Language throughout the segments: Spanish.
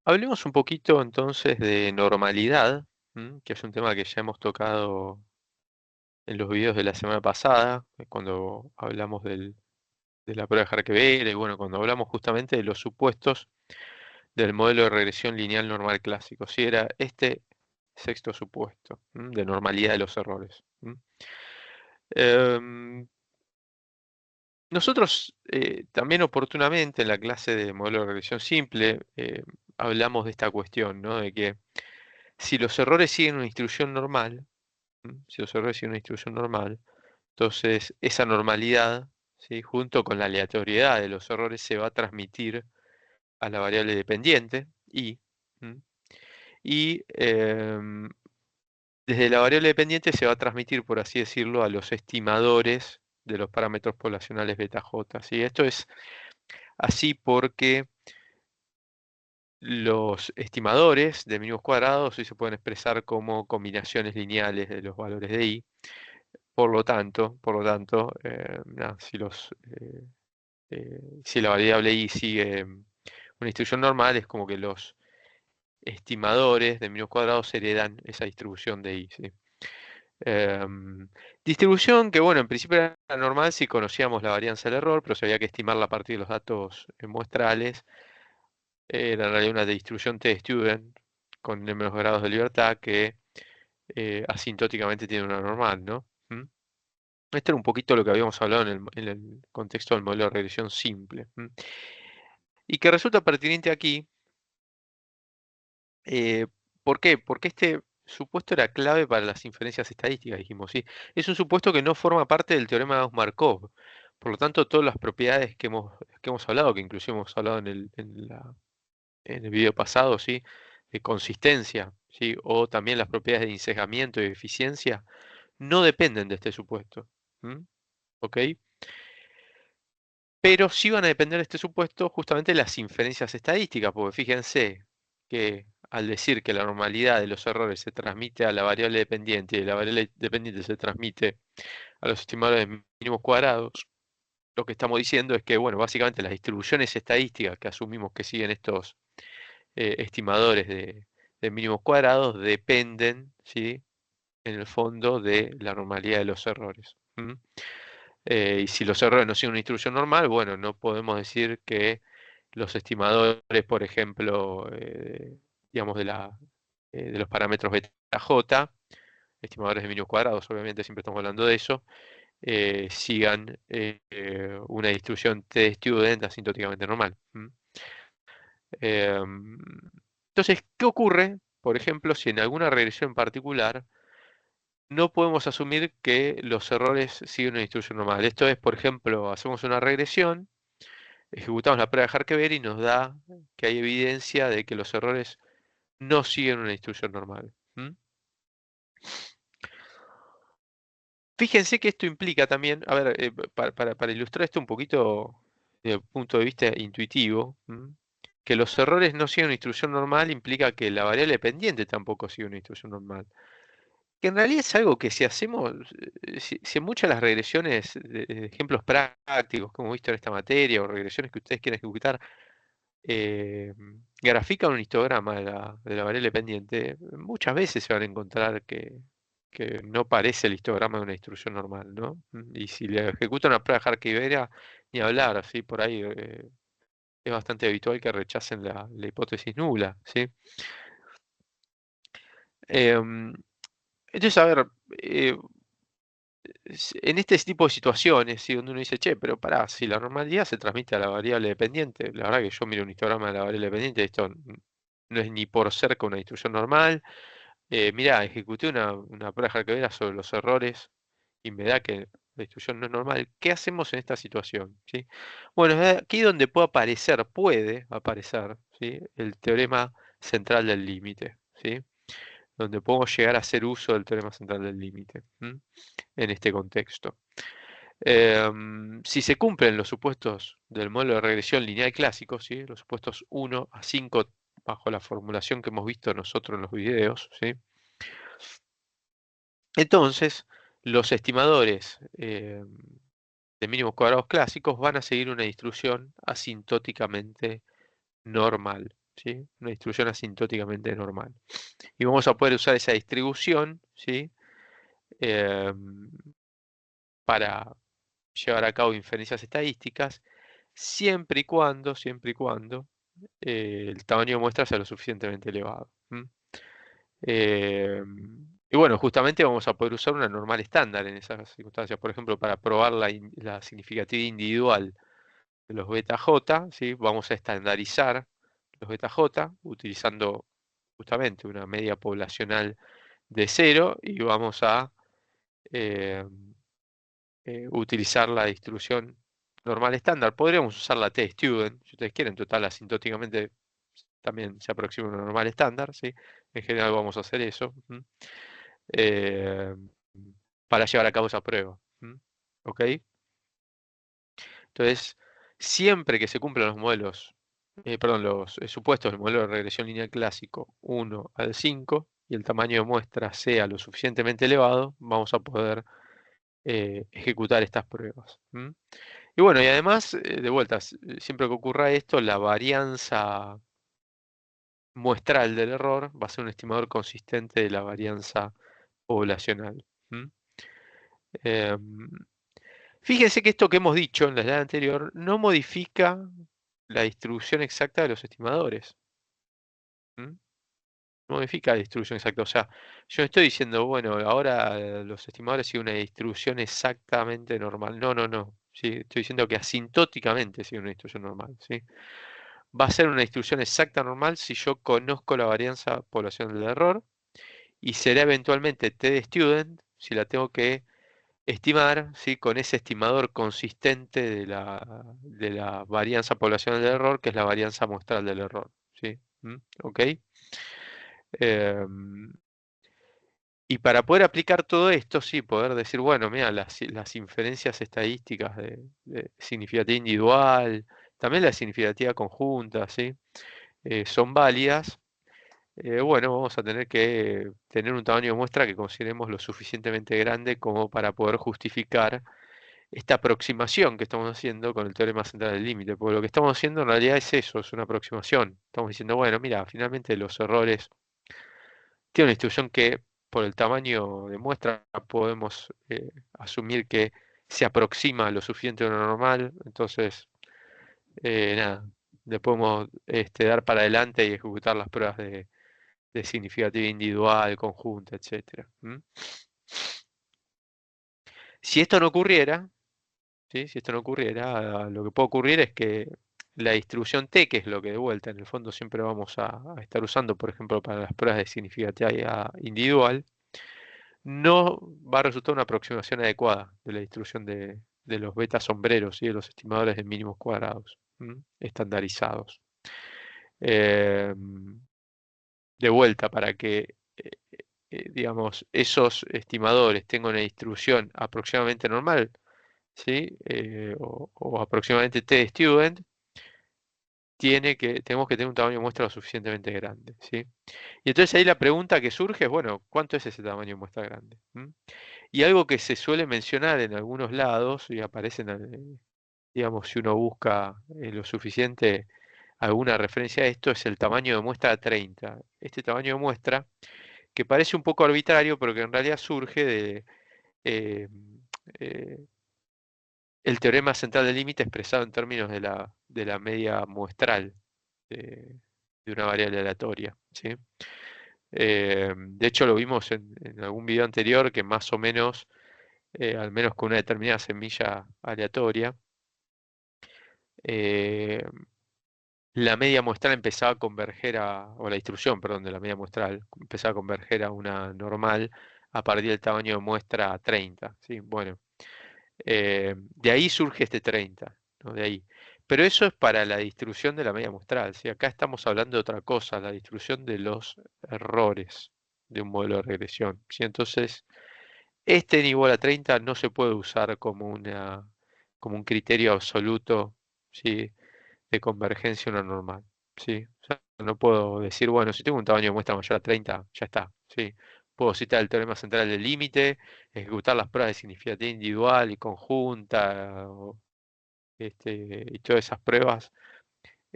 Hablemos un poquito entonces de normalidad, que es un tema que ya hemos tocado en los videos de la semana pasada, cuando hablamos de la prueba de Harkever, y bueno, cuando hablamos justamente de los supuestos del modelo de regresión lineal normal clásico. Si era este sexto supuesto, de normalidad de los errores. Em, Nosotros también oportunamente en la clase de modelo de regresión simple hablamos de esta cuestión, ¿no? De que si los errores siguen una instrucción normal, si los errores siguen una instrucción normal, entonces esa normalidad, ¿sí? Junto con la aleatoriedad de los errores se va a transmitir a la variable dependiente y, ¿m? y desde la variable dependiente se va a transmitir, por así decirlo, a los estimadores de los parámetros poblacionales beta j, ¿sí? Esto es así porque los estimadores de mínimos cuadrados hoy se pueden expresar como combinaciones lineales de los valores de i. Por lo tanto, nada, si la variable i sigue una distribución normal, es como que los estimadores de mínimos cuadrados heredan esa distribución de i, ¿sí? Em, Distribución que, bueno, en principio era normal si conocíamos la varianza del error, pero si había que estimarla a partir de los datos muestrales. Era en realidad una distribución t-student con n menos grados de libertad que asintóticamente tiene una normal, ¿no? Esto era un poquito lo que habíamos hablado en el contexto del modelo de regresión simple. Y que resulta pertinente aquí. eh, ¿Por qué? Porque este supuesto era clave para las inferencias estadísticas, dijimos, ¿sí? Es un supuesto que no forma parte del teorema de Gauss-Markov. Por lo tanto, todas las propiedades que hemos hablado, que inclusive hemos hablado en el video pasado, ¿sí? De consistencia, ¿sí? O también las propiedades de ensejamiento y eficiencia, no dependen de este supuesto. ¿Mm? ¿Ok? Pero sí van a depender de este supuesto justamente las inferencias estadísticas, porque fíjense que al decir que la normalidad de los errores se transmite a la variable dependiente y la variable dependiente se transmite a los estimadores mínimos cuadrados, lo que estamos diciendo es que, bueno, básicamente las distribuciones estadísticas que asumimos que siguen estos estimadores de mínimos cuadrados dependen, ¿sí? En el fondo de la normalidad de los errores. Y si los errores no siguen una instrucción normal, bueno, no podemos decir que los estimadores, por ejemplo, digamos, de los parámetros beta j, estimadores de mínimos cuadrados, obviamente siempre estamos hablando de eso, sigan una distribución t-student asintóticamente normal. Em, entonces, ¿qué ocurre, por ejemplo, si en alguna regresión en particular no podemos asumir que los errores siguen una distribución normal? Esto es, por ejemplo, hacemos una regresión, ejecutamos la prueba de Harkever y nos da que hay evidencia de que los errores no siguen una distribución normal. Fíjense que esto implica también, a ver, para ilustrar esto un poquito desde el punto de vista intuitivo, que los errores no siguen una distribución normal implica que la variable dependiente tampoco sigue una distribución normal. Que en realidad es algo que si hacemos, si en muchas de las regresiones, de ejemplos prácticos que hemos visto en esta materia o regresiones que ustedes quieren ejecutar, eh, grafican un histograma de la variable pendiente, muchas veces se van a encontrar que no parece el histograma de una distribución normal, ¿no? Y si le ejecutan una prueba de Harke-Ibera, ni hablar, así por ahí es bastante habitual que rechacen la hipótesis nula, ¿sí? Em, entonces, a ver, eh, en este tipo de situaciones, ¿sí? Donde uno dice, che, pero pará, si la normalidad se transmite a la variable dependiente, la verdad que yo miro un histograma de la variable dependiente, esto no es ni por cerca una distribución normal. Mirá, ejecuté una prueba de Harkev sobre los errores y me da que la distribución no es normal. ¿Qué hacemos en esta situación? ¿Sí? Bueno, es aquí donde puede aparecer, ¿sí? El teorema central del límite, ¿sí? Donde podemos llegar a hacer uso del teorema central del límite en este contexto. Si se cumplen los supuestos del modelo de regresión lineal clásico, ¿sí? Los supuestos 1 a 5 bajo la formulación que hemos visto nosotros en los videos, ¿sí? Entonces, los estimadores de mínimos cuadrados clásicos van a seguir una distribución asintóticamente normal. ¿sí? Una distribución asintóticamente normal. Y vamos a poder usar esa distribución, ¿sí? Em, para llevar a cabo inferencias estadísticas, siempre y cuando el tamaño de muestra sea lo suficientemente elevado. Y bueno, justamente vamos a poder usar una normal estándar en esas circunstancias. Por ejemplo, para probar la significatividad individual de los beta J, ¿sí? Vamos a estandarizar los beta J utilizando justamente una media poblacional de cero y vamos a eh, utilizar la distribución normal estándar. Podríamos usar la t-student, si ustedes quieren, total asintóticamente también se aproxima a una normal estándar, ¿sí? En general vamos a hacer eso, eh, para llevar a cabo esa prueba. ¿Ok? Entonces, siempre que se cumplan los modelos, perdón, los supuestos del modelo de regresión lineal clásico 1 al 5 y el tamaño de muestra sea lo suficientemente elevado, vamos a poder ejecutar estas pruebas. Y bueno, y además, de vuelta, siempre que ocurra esto, la varianza muestral del error va a ser un estimador consistente de la varianza poblacional. ¿M? Em, Fíjense que esto que hemos dicho en la slide anterior no modifica la distribución exacta de los estimadores. ¿M? No modifica la distribución exacta. O sea, yo no estoy diciendo, bueno, ahora los estimadores siguen una distribución exactamente normal. No, no, no. ¿Sí? Estoy diciendo que asintóticamente sigue una distribución normal. ¿Sí? Va a ser una distribución exacta normal si yo conozco la varianza poblacional del error y será eventualmente t de student si la tengo que estimar, ¿sí? Con ese estimador consistente de la varianza poblacional del error, que es la varianza muestral del error. ¿Sí? ¿Ok? Em, y para poder aplicar todo esto, sí, poder decir, bueno, mira, las inferencias estadísticas de significatividad individual, también la significatividad conjunta, ¿sí? Son válidas. Bueno, vamos a tener que tener un tamaño de muestra que consideremos lo suficientemente grande como para poder justificar esta aproximación que estamos haciendo con el teorema central del límite, porque lo que estamos haciendo en realidad es eso, es una aproximación. Estamos diciendo, bueno, mira, finalmente los errores tienen una distribución que por el tamaño de muestra podemos asumir que se aproxima lo suficiente a lo normal, entonces, nada, le podemos dar para adelante y ejecutar las pruebas de significatividad individual, conjunta, etcétera. Si esto no ocurriera, ¿sí? Si esto no ocurriera, lo que puede ocurrir es que la distribución T, que es lo que de vuelta en el fondo siempre vamos a estar usando, por ejemplo, para las pruebas de significatividad individual, no va a resultar una aproximación adecuada de la distribución de los betas sombreros y de los estimadores de mínimos cuadrados, estandarizados. Em, de vuelta, para que digamos, esos estimadores tengan una distribución aproximadamente normal, ¿sí? O aproximadamente t-student, tenemos que tener un tamaño de muestra lo suficientemente grande, ¿sí? Y entonces ahí la pregunta que surge es, bueno, ¿cuánto es ese tamaño de muestra grande? Y algo que se suele mencionar en algunos lados, y aparecen, digamos, si uno busca lo suficiente alguna referencia a esto, es el tamaño de muestra 30. Este tamaño de muestra, que parece un poco arbitrario, pero que en realidad surge de eh, eh, el teorema central del límite expresado en términos de la media muestral de una variable aleatoria, ¿sí? De hecho, lo vimos en algún video anterior que más o menos, al menos con una determinada semilla aleatoria, eh, la media muestral empezaba a converger o la distribución, perdón, de la media muestral empezaba a converger a una normal a partir del tamaño de muestra 30, ¿sí? Bueno, de ahí surge este 30, ¿no? De ahí. Pero eso es para la distribución de la media muestral, ¿sí? Acá estamos hablando de otra cosa, la distribución de los errores de un modelo de regresión, ¿sí? Entonces, este n igual a 30 no se puede usar como un criterio absoluto, ¿sí? De convergencia a una normal, ¿sí? O sea, no puedo decir, bueno, si tengo un tamaño de muestra mayor a 30, ya está, ¿sí? Puedo citar el teorema central del límite, ejecutar las pruebas de significatividad individual y conjunta, y todas esas pruebas,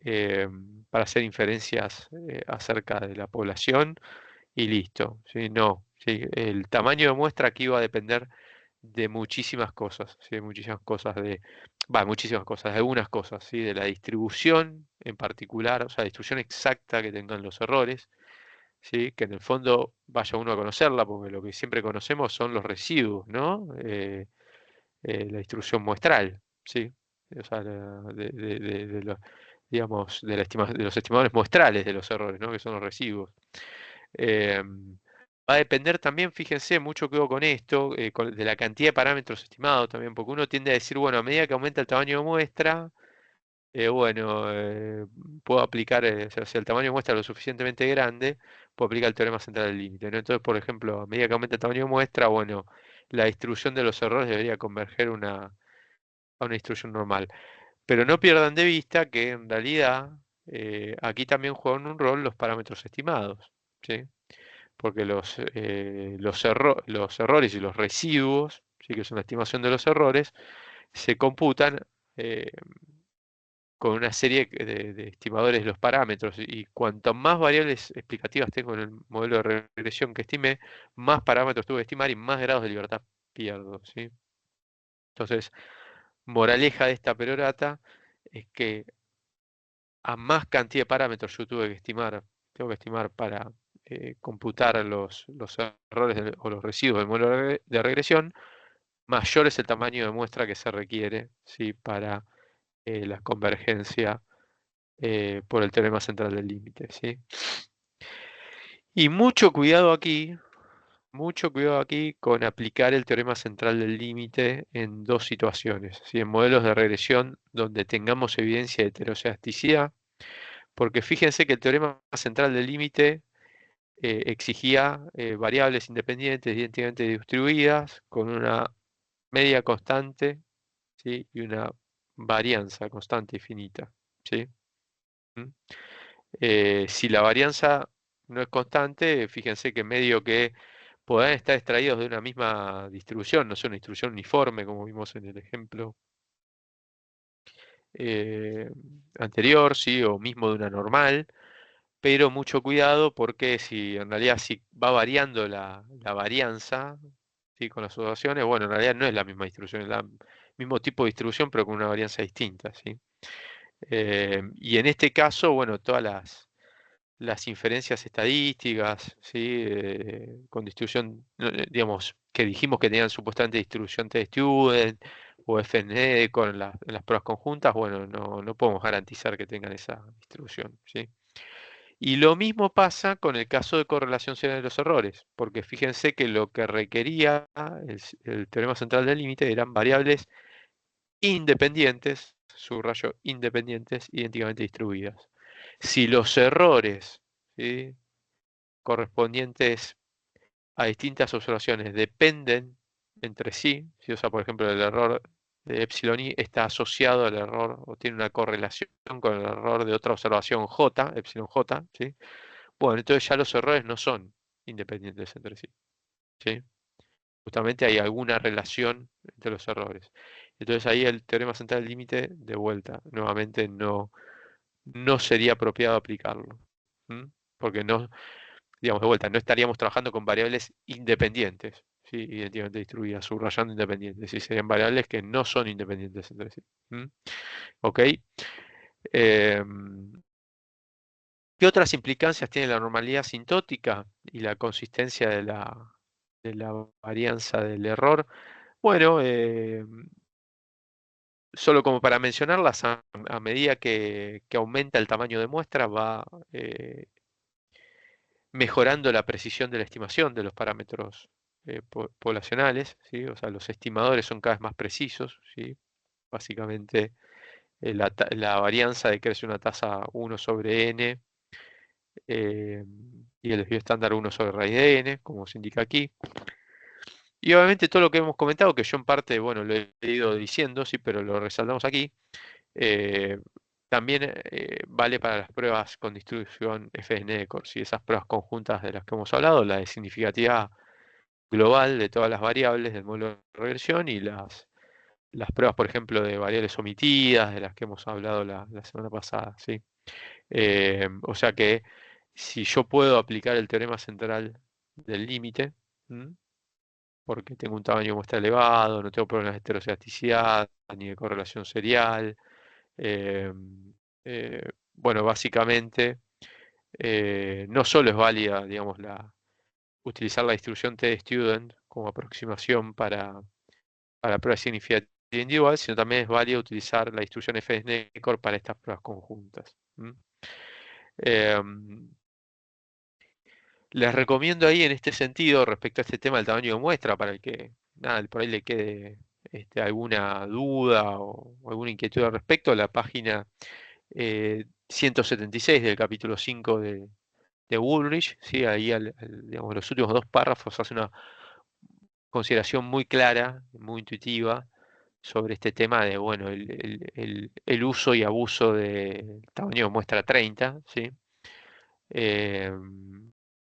eh, para hacer inferencias acerca de la población y listo. ¿Sí? No, ¿sí? El tamaño de muestra aquí va a depender de muchísimas cosas, ¿sí? De muchísimas cosas muchísimas cosas, de algunas cosas, ¿sí? De la distribución en particular, o sea, distribución exacta que tengan los errores, ¿sí? Que en el fondo vaya uno a conocerla, porque lo que siempre conocemos son los residuos, ¿no? La distribución muestral, ¿sí? O sea, digamos, de los estimadores muestrales de los errores, ¿no? Que son los residuos. Va a depender también, fíjense, mucho que con esto, de la cantidad de parámetros estimados también, porque uno tiende a decir, bueno, a medida que aumenta el tamaño de muestra, bueno, puedo aplicar, o sea, si el tamaño de muestra es lo suficientemente grande, puedo aplicar el teorema central del límite, ¿no? Entonces, por ejemplo, a medida que aumenta el tamaño de muestra, bueno, la distribución de los errores debería converger a una distribución normal. Pero no pierdan de vista que en realidad aquí también juegan un rol los parámetros estimados, ¿sí? Porque los errores y los residuos, ¿sí? Que es una estimación de los errores, se computan eh, con una serie de estimadores de los parámetros. Y cuanto más variables explicativas tengo en el modelo de regresión que estimé, más parámetros tuve que estimar y más grados de libertad pierdo, ¿sí? Entonces, moraleja de esta perorata es que a más cantidad de parámetros yo tengo que estimar para computar los errores o los residuos del modelo de regresión, mayor es el tamaño de muestra que se requiere, ¿sí? Para la convergencia por el teorema central del límite, ¿sí? Y mucho cuidado aquí con aplicar el teorema central del límite en dos situaciones, ¿sí? En modelos de regresión donde tengamos evidencia de heterocedasticidad, porque fíjense que el teorema central del límite exigía variables independientes idénticamente distribuidas con una media constante, ¿sí? Y una varianza constante y finita, ¿sí? ¿Mm? Si la varianza no es constante, fíjense que medio que podrán estar extraídos de una misma distribución, no es una distribución uniforme como vimos en el ejemplo eh, anterior, ¿sí? O mismo de una normal, pero mucho cuidado porque si en realidad si va variando la varianza, ¿sí? Con las observaciones, bueno, en realidad no es la misma distribución, es el mismo tipo de distribución, pero con una varianza distinta, ¿sí? Y en este caso, bueno, todas las inferencias estadísticas, ¿sí? Con distribución, no, digamos, que dijimos que tenían supuestamente distribución t-student o FND con en las pruebas conjuntas, bueno, no podemos garantizar que tengan esa distribución, ¿sí? Y lo mismo pasa con el caso de correlación serial de los errores, porque fíjense que lo que requería el teorema central del límite eran variables independientes, subrayo independientes, idénticamente distribuidas. Si los errores, ¿sí? Correspondientes a distintas observaciones dependen entre sí, ¿sí? O sea, por ejemplo, el error de epsilon i está asociado al error o tiene una correlación con el error de otra observación j, epsilon j, ¿sí? Bueno, entonces ya los errores no son independientes entre sí, ¿sí? Justamente hay alguna relación entre los errores. Entonces ahí el teorema central del límite, de vuelta, nuevamente no sería apropiado aplicarlo. ¿M? Porque no, digamos, de vuelta, no estaríamos trabajando con variables independientes, ¿sí? Idénticamente distribuidas, subrayando independientes, y serían variables que no son independientes entre sí. ¿M? ¿Ok? Em, ¿Qué otras implicancias tiene la normalidad asintótica y la consistencia de la varianza del error? Bueno, solo como para mencionarlas, a medida que aumenta el tamaño de muestra, va mejorando la precisión de la estimación de los parámetros poblacionales, ¿sí? O sea, los estimadores son cada vez más precisos, ¿sí? Básicamente, la varianza decrece una tasa 1/n eh, y el desvío estándar 1/raíz de n, como se indica aquí. Y obviamente todo lo que hemos comentado, que yo en parte, bueno, lo he ido diciendo, sí, pero lo resaltamos aquí, eh, también vale para las pruebas con distribución FNECOR, ¿sí? Esas pruebas conjuntas de las que hemos hablado, la de significatividad global de todas las variables del módulo de regresión y las pruebas, por ejemplo, de variables omitidas, de las que hemos hablado la semana pasada, ¿sí? O sea que si yo puedo aplicar el teorema central del límite, ¿m? Porque tengo un tamaño de muestra elevado, no tengo problemas de heterocedasticidad ni de correlación serial, eh, bueno, básicamente no solo es válida, digamos, utilizar la distribución t-student como aproximación para pruebas significativas individual, sino también es válido utilizar la distribución f de Snecor para estas pruebas conjuntas. Em, Les recomiendo ahí en este sentido, respecto a este tema del tamaño de muestra, para el que nada, por ahí le quede alguna duda o alguna inquietud al respecto, la página 176 del capítulo 5 de Woolrich, ¿sí? Ahí digamos, los últimos dos párrafos hace una consideración muy clara, muy intuitiva, sobre este tema de, bueno, el uso y abuso del tamaño de muestra 30, ¿sí? Em,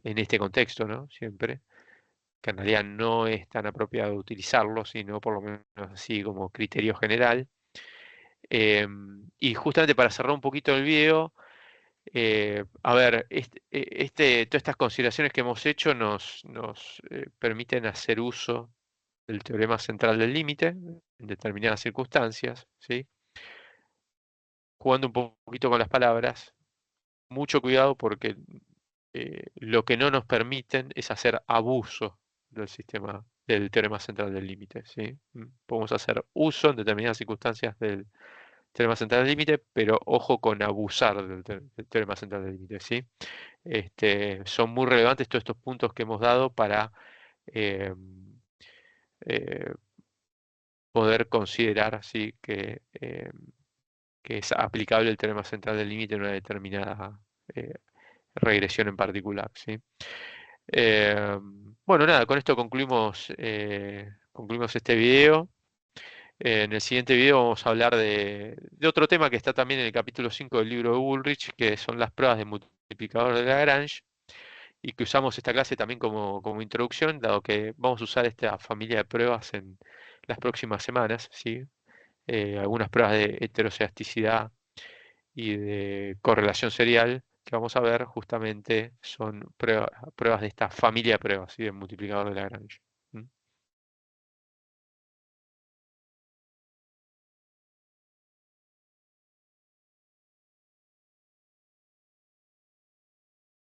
en este contexto, ¿no? Siempre, que en realidad no es tan apropiado utilizarlo, sino por lo menos así como criterio general. Y justamente para cerrar un poquito el video, a ver, todas estas consideraciones que hemos hecho nos permiten hacer uso del teorema central del límite en determinadas circunstancias, ¿sí? Jugando un poquito con las palabras, mucho cuidado porque lo que no nos permiten es hacer abuso del sistema, del teorema central del límite, ¿sí? Podemos hacer uso en determinadas circunstancias del teorema central del límite, pero ojo con abusar del teorema central del límite, ¿sí? Son muy relevantes todos estos puntos que hemos dado para eh, eh, poder considerar, ¿sí? Que es aplicable el teorema central del límite en una determinada regresión en particular, ¿sí? Eh, bueno, nada, con esto concluimos este video. En el siguiente video vamos a hablar de otro tema que está también en el capítulo 5 del libro de Woolrich, que son las pruebas de multiplicador de Lagrange, y que usamos esta clase también como introducción, dado que vamos a usar esta familia de pruebas en las próximas semanas, ¿sí? Algunas pruebas de heterocedasticidad y de correlación serial que vamos a ver justamente son pruebas de esta familia de pruebas, ¿sí? De multiplicador de Lagrange.